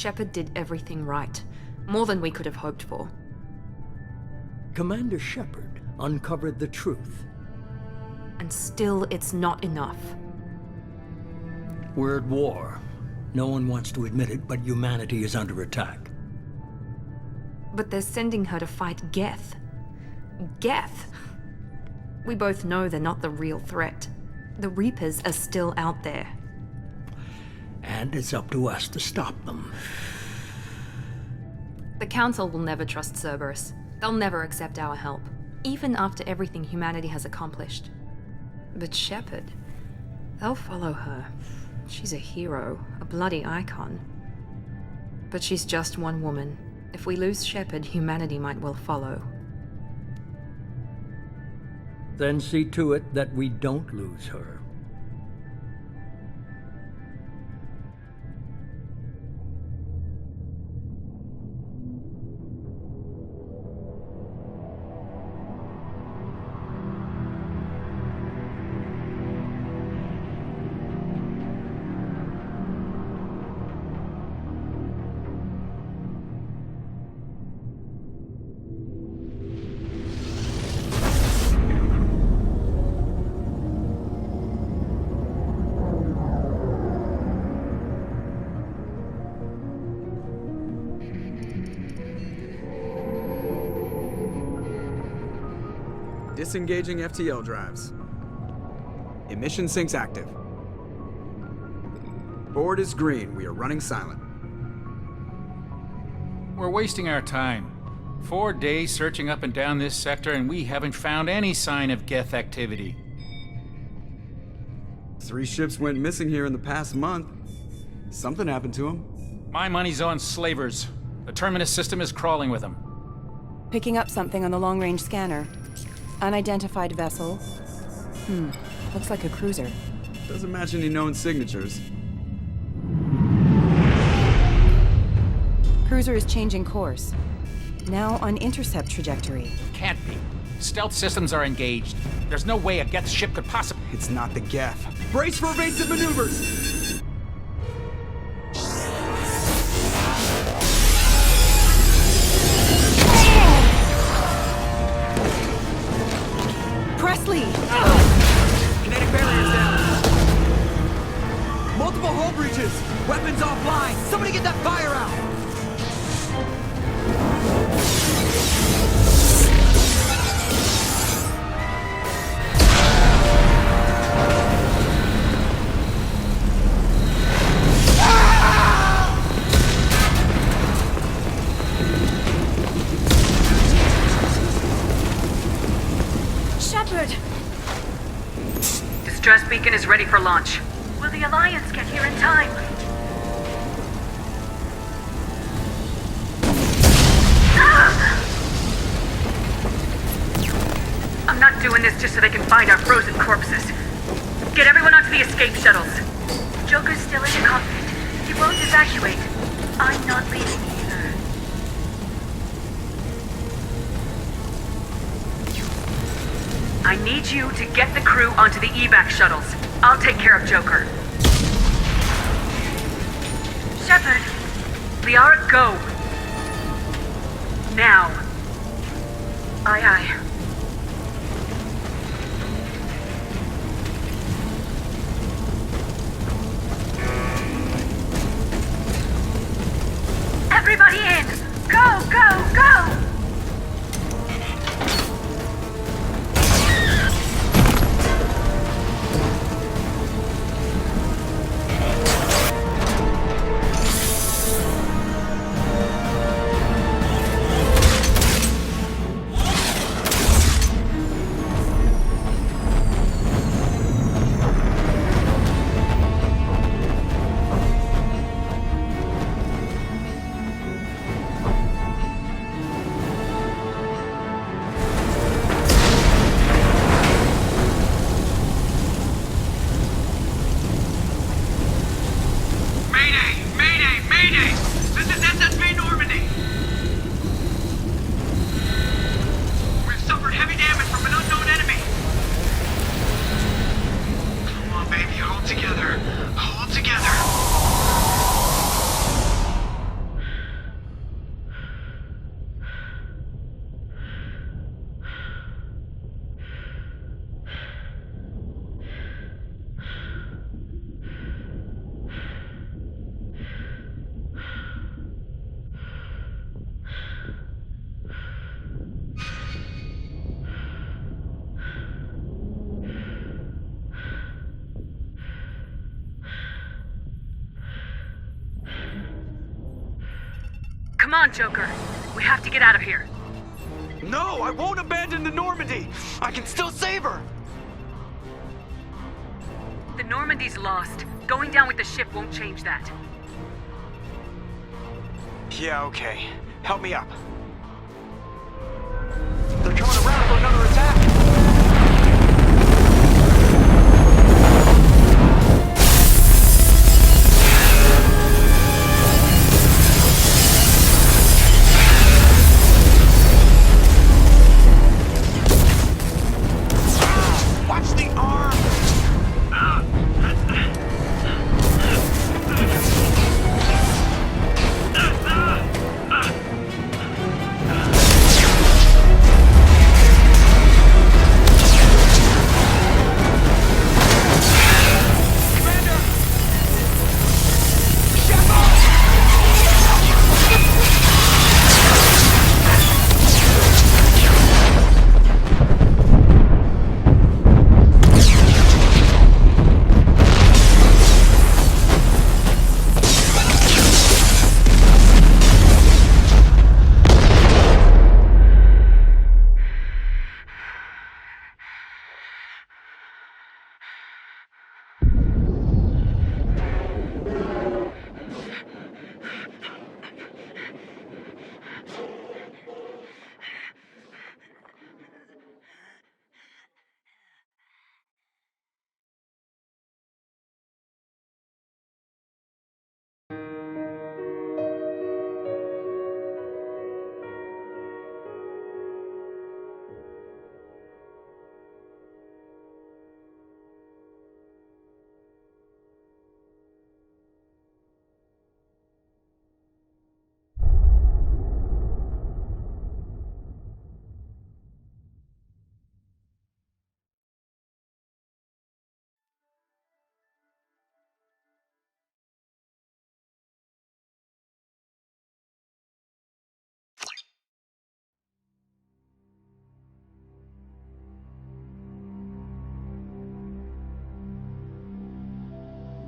Shepard did everything right. More than we could have hoped for. Commander Shepard uncovered the truth. And still, it's not enough. We're at war. No one wants to admit it, but humanity is under attack. But they're sending her to fight Geth. Geth! We both know they're not the real threat. The Reapers are still out there. And it's up to us to stop them. The Council will never trust Cerberus. They'll never accept our help, even after everything humanity has accomplished. But Shepard, they'll follow her. She's a hero, a bloody icon. But she's just one woman. If we lose Shepard, humanity might well follow. Then see to it that we don't lose her. Disengaging FTL drives. Emission sinks active. Board is green. We are running silent. We're wasting our time. 4 days searching up and down this sector, and we haven't found any sign of Geth activity. 3 ships went missing here in the past month. Something happened to them. My money's on slavers. The Terminus system is crawling with them. Picking up something on the long-range scanner. Unidentified vessel. Looks like a cruiser. Doesn't match any known signatures. Cruiser is changing course. Now on intercept trajectory. Can't be. Stealth systems are engaged. There's no way a Geth ship could possibly... It's not the Geth. Brace for evasive maneuvers! Presley! Kinetic barriers down. Multiple hull breaches. Weapons offline. Somebody get that fire out. Distress beacon is ready for launch. Will the Alliance get here in time? I'm not doing this just so they can find our frozen corpses. Get everyone onto the escape shuttles. Joker's still in the cockpit. He won't evacuate. I'm not leaving either. I need you to get the crew onto the evac shuttles. I'll take care of Joker. Shepard! Liara, go! Now. Aye, aye. Everybody in! Go, go, go! on, Joker. We have to get out of here. No, I won't abandon the Normandy! I can still save her! The Normandy's lost. Going down with the ship won't change that. Yeah, okay. Help me up. They're coming around for another attack! Watch the arm!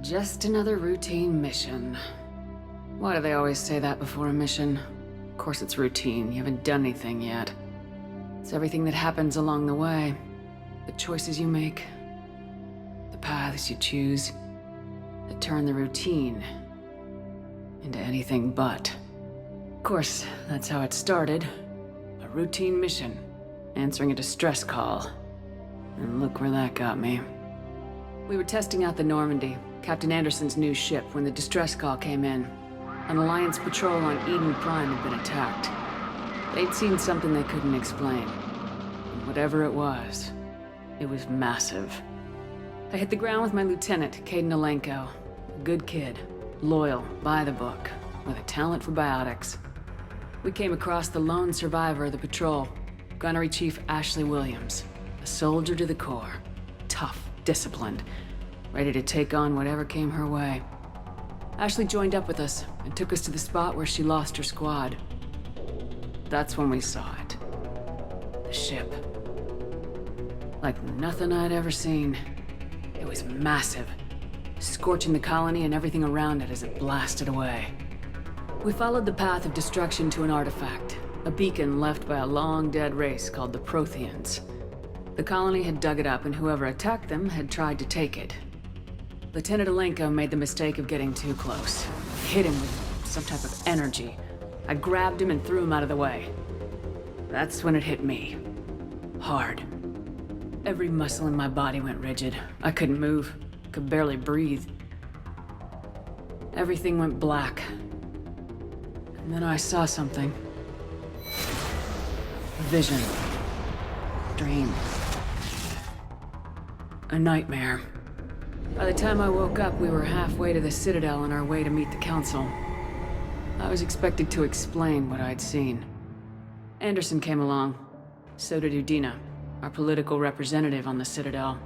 Just another routine mission. Why do they always say that before a mission? Of course it's routine, you haven't done anything yet. It's everything that happens along the way. The choices you make, the paths you choose, that turn the routine into anything but. Of course, that's how it started. A routine mission, answering a distress call. And look where that got me. We were testing out the Normandy, Captain Anderson's new ship, when the distress call came in. An Alliance patrol on Eden Prime had been attacked. They'd seen something they couldn't explain. And whatever it was massive. I hit the ground with my lieutenant, Caden Alenko. A good kid, loyal, by the book, with a talent for biotics. We came across the lone survivor of the patrol, Gunnery Chief Ashley Williams. A soldier to the core. Tough, disciplined, ready to take on whatever came her way. Ashley joined up with us and took us to the spot where she lost her squad. That's when we saw it. The ship. Like nothing I'd ever seen. It was massive, scorching the colony and everything around it as it blasted away. We followed the path of destruction to an artifact, a beacon left by a long-dead race called the Protheans. The colony had dug it up, and whoever attacked them had tried to take it. Lieutenant Alenko made the mistake of getting too close. Hit him with some type of energy. I grabbed him and threw him out of the way. That's when it hit me. Hard. Every muscle in my body went rigid. I couldn't move. Could barely breathe. Everything went black. And then I saw something. A vision. Dream. A nightmare. By the time I woke up, we were halfway to the Citadel on our way to meet the Council. I was expected to explain what I'd seen. Anderson came along. So did Udina, our political representative on the Citadel.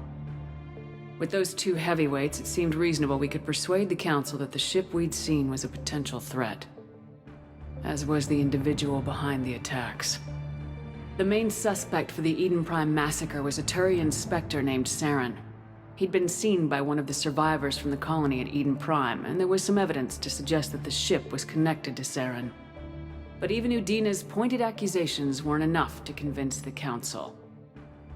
With those two heavyweights, it seemed reasonable we could persuade the Council that the ship we'd seen was a potential threat. As was the individual behind the attacks. The main suspect for the Eden Prime massacre was a Turian Spectre named Saren. He'd been seen by one of the survivors from the colony at Eden Prime, and there was some evidence to suggest that the ship was connected to Saren. But even Udina's pointed accusations weren't enough to convince the Council.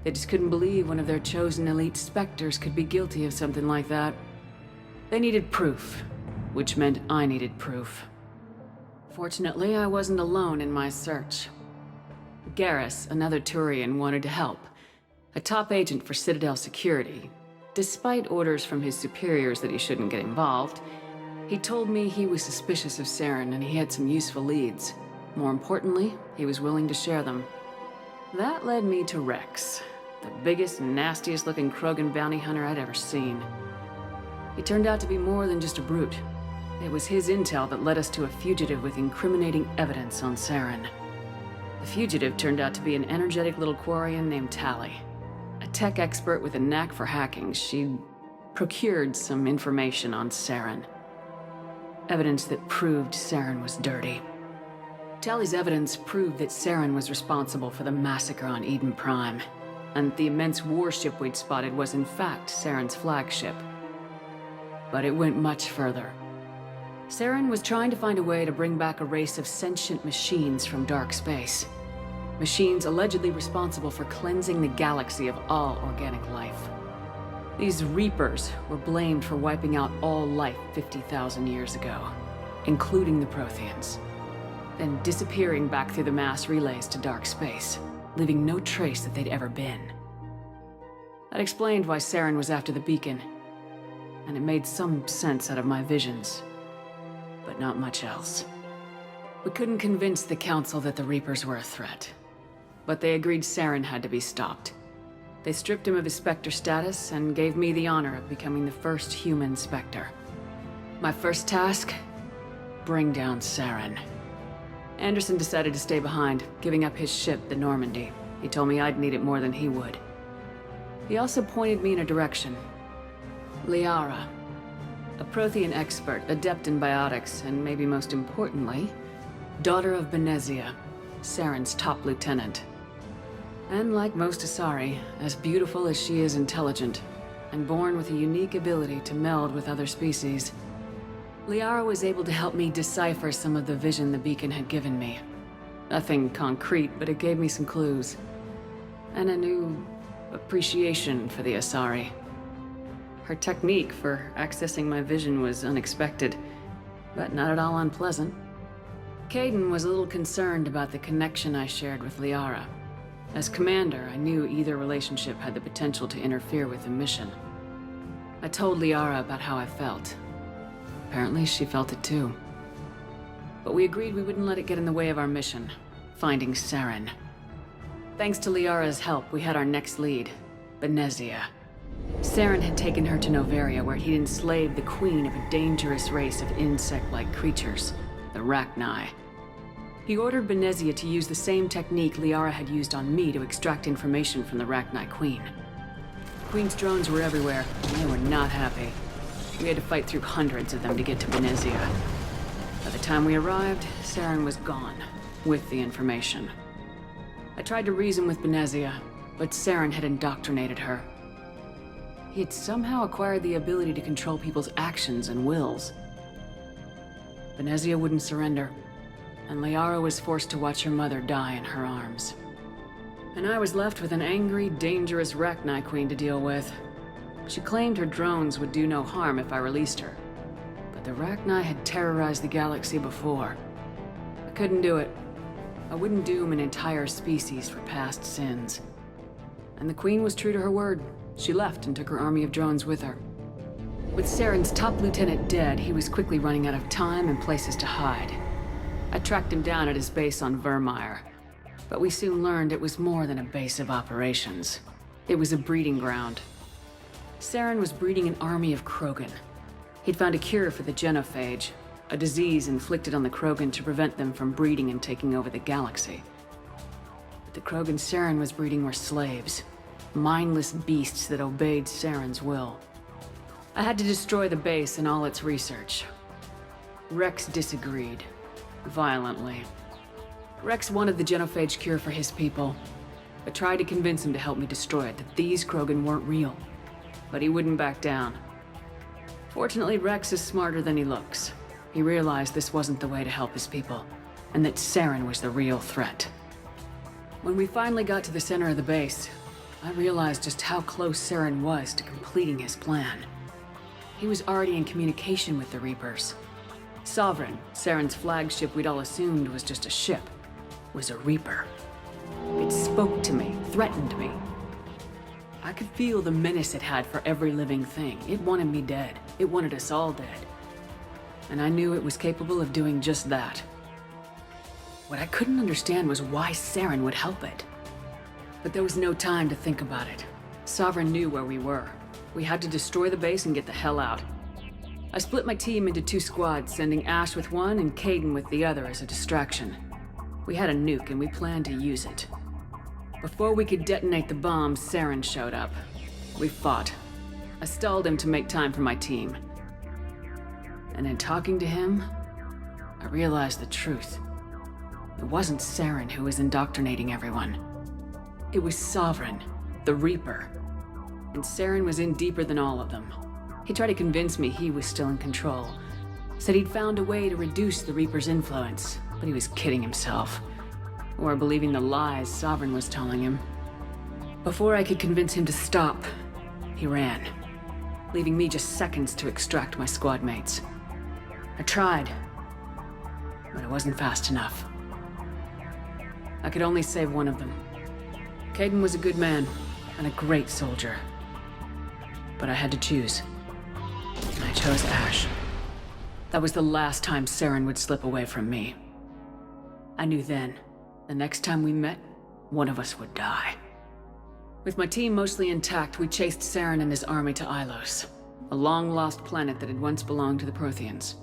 They just couldn't believe one of their chosen elite Spectres could be guilty of something like that. They needed proof, which meant I needed proof. Fortunately, I wasn't alone in my search. Garrus, another Turian, wanted to help. A top agent for Citadel Security. Despite orders from his superiors that he shouldn't get involved, he told me he was suspicious of Saren and he had some useful leads. More importantly, he was willing to share them. That led me to Rex, the biggest, nastiest looking Krogan bounty hunter I'd ever seen. He turned out to be more than just a brute. It was his intel that led us to a fugitive with incriminating evidence on Saren. The fugitive turned out to be an energetic little Quarian named Tali. A tech expert with a knack for hacking, she'd procured some information on Saren. Evidence that proved Saren was dirty. Tali's evidence proved that Saren was responsible for the massacre on Eden Prime, and the immense warship we'd spotted was in fact Saren's flagship. But it went much further. Saren was trying to find a way to bring back a race of sentient machines from dark space. Machines allegedly responsible for cleansing the galaxy of all organic life. These Reapers were blamed for wiping out all life 50,000 years ago, including the Protheans, then disappearing back through the mass relays to dark space, leaving no trace that they'd ever been. That explained why Saren was after the beacon, and it made some sense out of my visions, but not much else. We couldn't convince the Council that the Reapers were a threat, but they agreed Saren had to be stopped. They stripped him of his Spectre status and gave me the honor of becoming the first human Spectre. My first task? Bring down Saren. Anderson decided to stay behind, giving up his ship, the Normandy. He told me I'd need it more than he would. He also pointed me in a direction. Liara. A Prothean expert, adept in biotics, and maybe most importantly, daughter of Benezia, Saren's top lieutenant. And like most Asari, as beautiful as she is intelligent, and born with a unique ability to meld with other species, Liara was able to help me decipher some of the vision the beacon had given me. Nothing concrete, but it gave me some clues. And a new appreciation for the Asari. Her technique for accessing my vision was unexpected, but not at all unpleasant. Caden was a little concerned about the connection I shared with Liara. As commander, I knew either relationship had the potential to interfere with the mission. I told Liara about how I felt. Apparently, she felt it too. But we agreed we wouldn't let it get in the way of our mission, finding Saren. Thanks to Liara's help, we had our next lead, Benezia. Saren had taken her to Noveria, where he'd enslaved the queen of a dangerous race of insect-like creatures, the Rachni. He ordered Benezia to use the same technique Liara had used on me to extract information from the Rachni Queen. The Queen's drones were everywhere, and they were not happy. We had to fight through hundreds of them to get to Benezia. By the time we arrived, Saren was gone, with the information. I tried to reason with Benezia, but Saren had indoctrinated her. He had somehow acquired the ability to control people's actions and wills. Benezia wouldn't surrender, and Liara was forced to watch her mother die in her arms. And I was left with an angry, dangerous Rachni Queen to deal with. She claimed her drones would do no harm if I released her. But the Rachni had terrorized the galaxy before. I couldn't do it. I wouldn't doom an entire species for past sins. And the Queen was true to her word. She left and took her army of drones with her. With Saren's top lieutenant dead, he was quickly running out of time and places to hide. I tracked him down at his base on Vermeer, but we soon learned it was more than a base of operations. It was a breeding ground. Saren was breeding an army of Krogan. He'd found a cure for the genophage, a disease inflicted on the Krogan to prevent them from breeding and taking over the galaxy. But the Krogan Saren was breeding were slaves, mindless beasts that obeyed Saren's will. I had to destroy the base and all its research. Rex disagreed. Violently. Rex wanted the genophage cure for his people. I tried to convince him to help me destroy it, that these Krogan weren't real. But he wouldn't back down. Fortunately, Rex is smarter than he looks. He realized this wasn't the way to help his people, and that Saren was the real threat. When we finally got to the center of the base, I realized just how close Saren was to completing his plan. He was already in communication with the Reapers. Sovereign, Saren's flagship we'd all assumed was just a ship, was a Reaper. It spoke to me, threatened me. I could feel the menace it had for every living thing. It wanted me dead. It wanted us all dead. And I knew it was capable of doing just that. What I couldn't understand was why Saren would help it. But there was no time to think about it. Sovereign knew where we were. We had to destroy the base and get the hell out. I split my team into 2 squads, sending Ash with one and Caden with the other as a distraction. We had a nuke and we planned to use it. Before we could detonate the bomb, Saren showed up. We fought. I stalled him to make time for my team. And in talking to him, I realized the truth. It wasn't Saren who was indoctrinating everyone. It was Sovereign, the Reaper. And Saren was in deeper than all of them. He tried to convince me he was still in control. Said he'd found a way to reduce the Reaper's influence, but he was kidding himself. Or believing the lies Sovereign was telling him. Before I could convince him to stop, he ran, leaving me just seconds to extract my squad mates. I tried, but it wasn't fast enough. I could only save one of them. Caden was a good man and a great soldier. But I had to choose. And I chose Ash. That was the last time Saren would slip away from me. I knew then, the next time we met, one of us would die. With my team mostly intact, we chased Saren and his army to Ilos, a long-lost planet that had once belonged to the Protheans.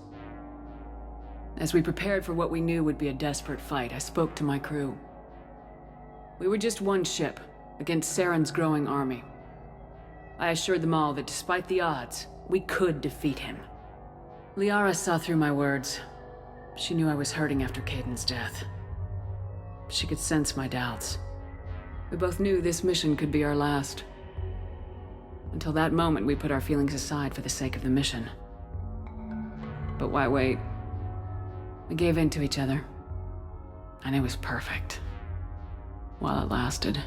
As we prepared for what we knew would be a desperate fight, I spoke to my crew. We were just one ship, against Saren's growing army. I assured them all that despite the odds, we could defeat him. Liara saw through my words. She knew I was hurting after Caden's death. She could sense my doubts. We both knew this mission could be our last. Until that moment, we put our feelings aside for the sake of the mission. But why wait? We gave in to each other. And it was perfect. While it lasted.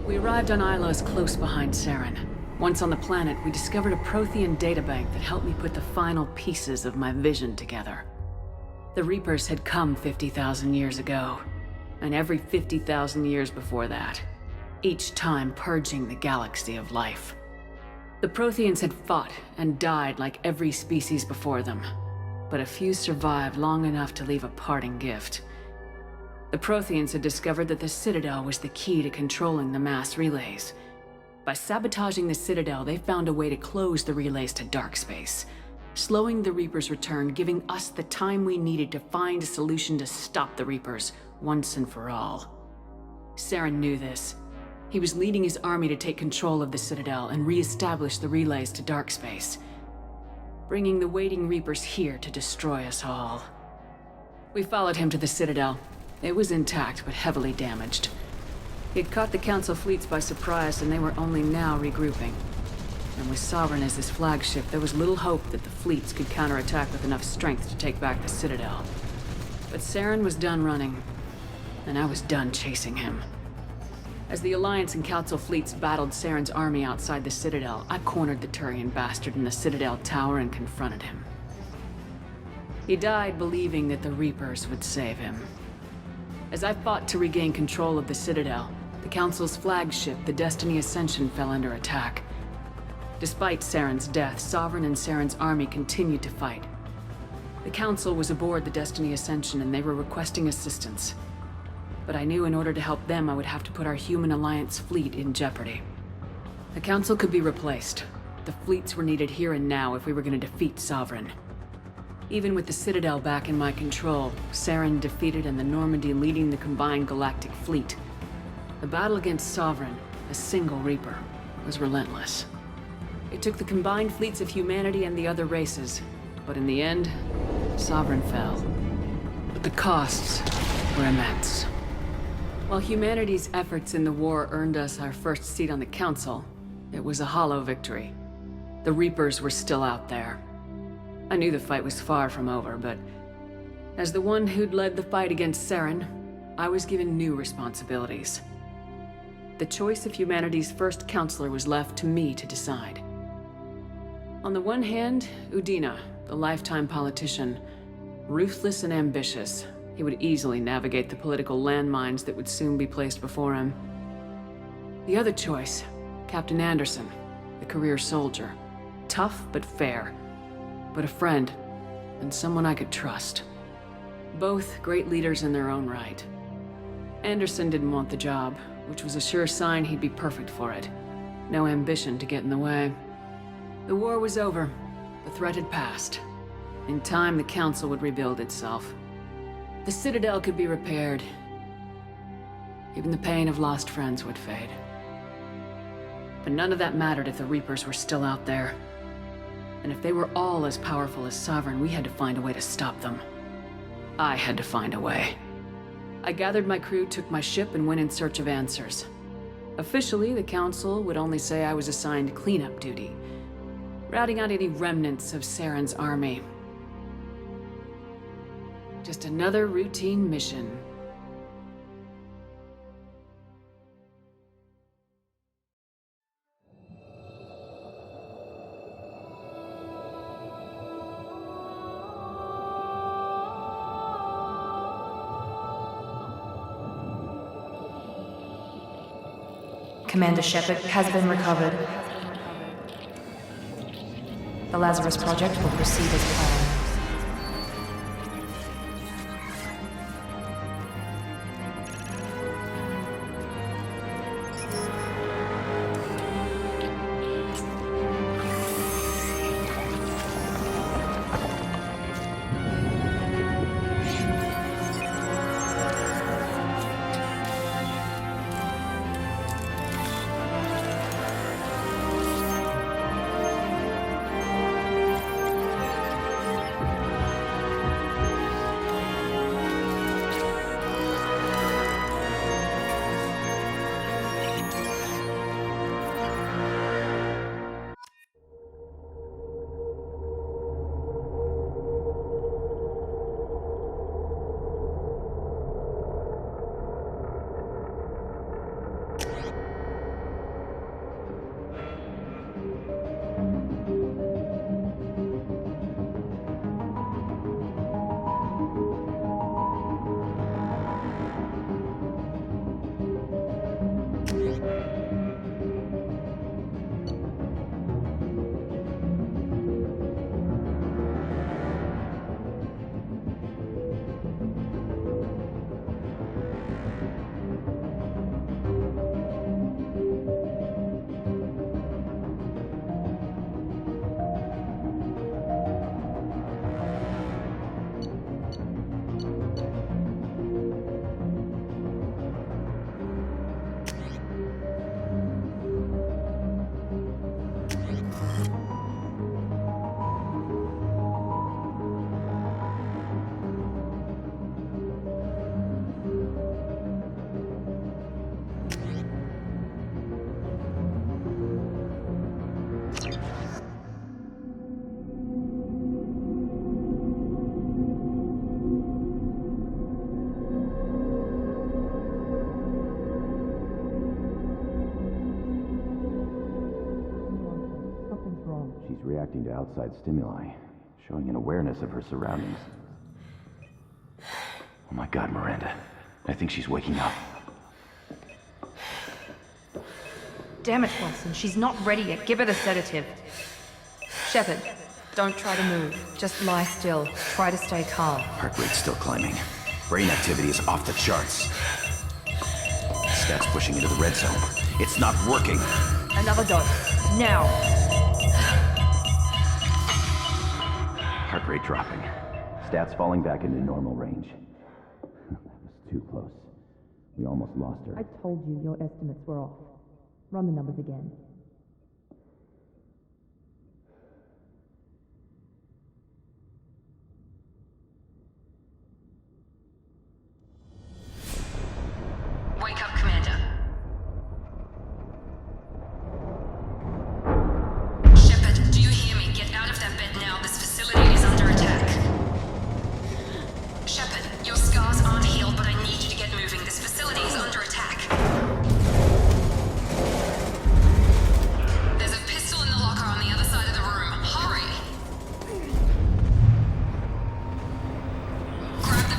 We arrived on Ilos close behind Saren. Once on the planet, we discovered a Prothean databank that helped me put the final pieces of my vision together. The Reapers had come 50,000 years ago, and every 50,000 years before that, each time purging the galaxy of life. The Protheans had fought and died like every species before them, but a few survived long enough to leave a parting gift. The Protheans had discovered that the Citadel was the key to controlling the mass relays. By sabotaging the Citadel, they found a way to close the relays to dark space, slowing the Reapers' return, giving us the time we needed to find a solution to stop the Reapers once and for all. Saren knew this. He was leading his army to take control of the Citadel and re-establish the relays to dark space, bringing the waiting Reapers here to destroy us all. We followed him to the Citadel. It was intact, but heavily damaged. He had caught the Council fleets by surprise, and they were only now regrouping. And with Sovereign as his flagship, there was little hope that the fleets could counterattack with enough strength to take back the Citadel. But Saren was done running, and I was done chasing him. As the Alliance and Council fleets battled Saren's army outside the Citadel, I cornered the Turian bastard in the Citadel tower and confronted him. He died believing that the Reapers would save him. As I fought to regain control of the Citadel, the Council's flagship, the Destiny Ascension, fell under attack. Despite Saren's death, Sovereign and Saren's army continued to fight. The Council was aboard the Destiny Ascension and they were requesting assistance. But I knew in order to help them, I would have to put our human Alliance fleet in jeopardy. The Council could be replaced. The fleets were needed here and now if we were going to defeat Sovereign. Even with the Citadel back in my control, Saren defeated and the Normandy leading the combined galactic fleet. The battle against Sovereign, a single Reaper, was relentless. It took the combined fleets of humanity and the other races, but in the end, Sovereign fell. But the costs were immense. While humanity's efforts in the war earned us our first seat on the Council, it was a hollow victory. The Reapers were still out there. I knew the fight was far from over, but As the one who'd led the fight against Saren, I was given new responsibilities. The choice of humanity's first counselor was left to me to decide. On the one hand, Udina, the lifetime politician. Ruthless and ambitious, he would easily navigate the political landmines that would soon be placed before him. The other choice, Captain Anderson, the career soldier. Tough but fair, but a friend, and someone I could trust. Both great leaders in their own right. Anderson didn't want the job, which was a sure sign he'd be perfect for it. No ambition to get in the way. The war was over. The threat had passed. In time, the Council would rebuild itself. The Citadel could be repaired. Even the pain of lost friends would fade. But none of that mattered if the Reapers were still out there. And if they were all as powerful as Sovereign, we had to find a way to stop them. I had to find a way. I gathered my crew, took my ship, and went in search of answers. Officially, the Council would only say I was assigned cleanup duty, routing out any remnants of Saren's army. Just another routine mission. Commander Shepard has been recovered. The Lazarus Project will proceed as planned. She's reacting to outside stimuli, showing an awareness of her surroundings. Oh my God, Miranda. I think she's waking up. Damn it, Watson, she's not ready yet. Give her the sedative. Shepard, don't try to move. Just lie still. Try to stay calm. Heart rate's still climbing. Brain activity is off the charts. Stats pushing into the red zone. It's not working. Another dose. Now. Heart rate dropping. Stats falling back into normal range. That was too close. We almost lost her. I told you your estimates were off. Run the numbers again. Wake up, Commander.